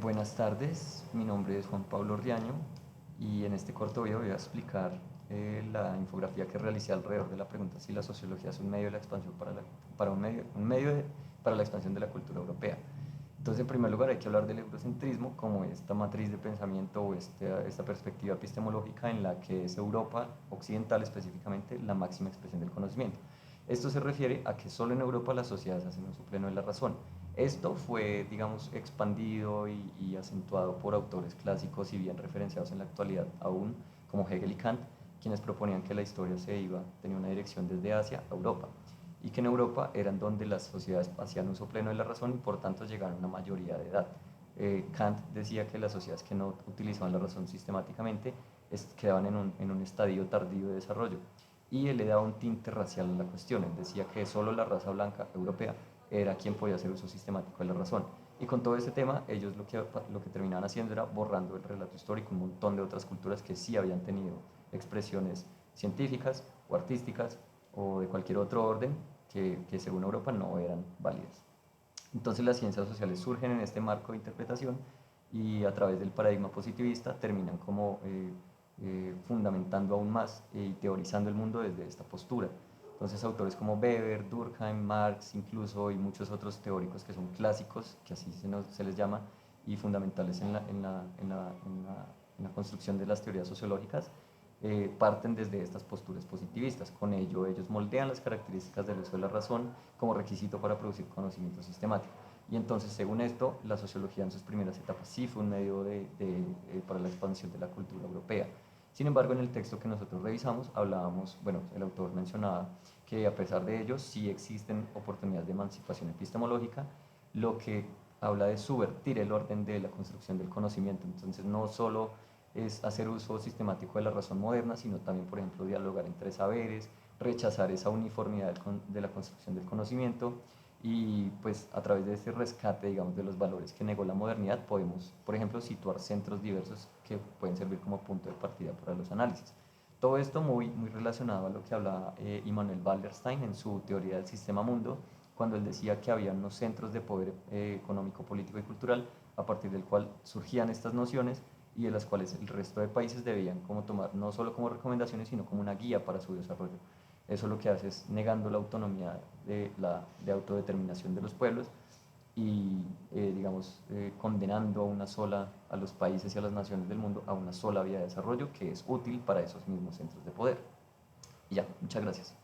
Buenas tardes, mi nombre es Juan Pablo Riaño y en este corto video voy a explicar la infografía que realicé alrededor de la pregunta si la sociología es un medio de la expansión para para la expansión de la cultura europea. Entonces, en primer lugar, hay que hablar del eurocentrismo como esta matriz de pensamiento o esta perspectiva epistemológica en la que es Europa occidental específicamente la máxima expresión del conocimiento. Esto se refiere a que solo en Europa las sociedades hacen uso pleno de la razón. Esto fue, digamos, expandido y acentuado por autores clásicos y bien referenciados en la actualidad aún, como Hegel y Kant, quienes proponían que la historia tenía una dirección desde Asia a Europa, y que en Europa eran donde las sociedades hacían uso pleno de la razón y por tanto llegaron a una mayoría de edad. Kant decía que las sociedades que no utilizaban la razón sistemáticamente quedaban en un estadio tardío de desarrollo, y él le daba un tinte racial a la cuestión. Él decía que solo la raza blanca europea era quien podía hacer uso sistemático de la razón. Y con todo este tema, ellos lo que terminaban haciendo era borrando el relato histórico, un montón de otras culturas que sí habían tenido expresiones científicas o artísticas o de cualquier otro orden que según Europa no eran válidas. Entonces las ciencias sociales surgen en este marco de interpretación y a través del paradigma positivista terminan como fundamentando aún más y teorizando el mundo desde esta postura. Entonces autores como Weber, Durkheim, Marx incluso y muchos otros teóricos que son clásicos, que así se les llama, y fundamentales en la construcción de las teorías sociológicas, parten desde estas posturas positivistas. Con ello, ellos moldean las características del uso de la razón como requisito para producir conocimiento sistemático. Y entonces, según esto, la sociología en sus primeras etapas sí fue un medio para la expansión de la cultura europea. Sin embargo, en el texto que nosotros revisamos, hablábamos, bueno, el autor mencionaba que a pesar de ello sí existen oportunidades de emancipación epistemológica, lo que habla de subvertir el orden de la construcción del conocimiento. Entonces, no solo es hacer uso sistemático de la razón moderna, sino también, por ejemplo, dialogar entre saberes, rechazar esa uniformidad de la construcción del conocimiento, y pues a través de este rescate, digamos, de los valores que negó la modernidad, podemos, por ejemplo, situar centros diversos que pueden servir como punto de partida para los análisis. Todo esto muy relacionado a lo que hablaba Immanuel Wallerstein en su teoría del sistema mundo, cuando él decía que había unos centros de poder económico, político y cultural a partir del cual surgían estas nociones y de las cuales el resto de países debían como tomar no solo como recomendaciones, sino como una guía para su desarrollo. Eso lo que hace es negando la autonomía de autodeterminación de los pueblos y, digamos, condenando a los países y a las naciones del mundo a una sola vía de desarrollo que es útil para esos mismos centros de poder. Y ya, muchas gracias.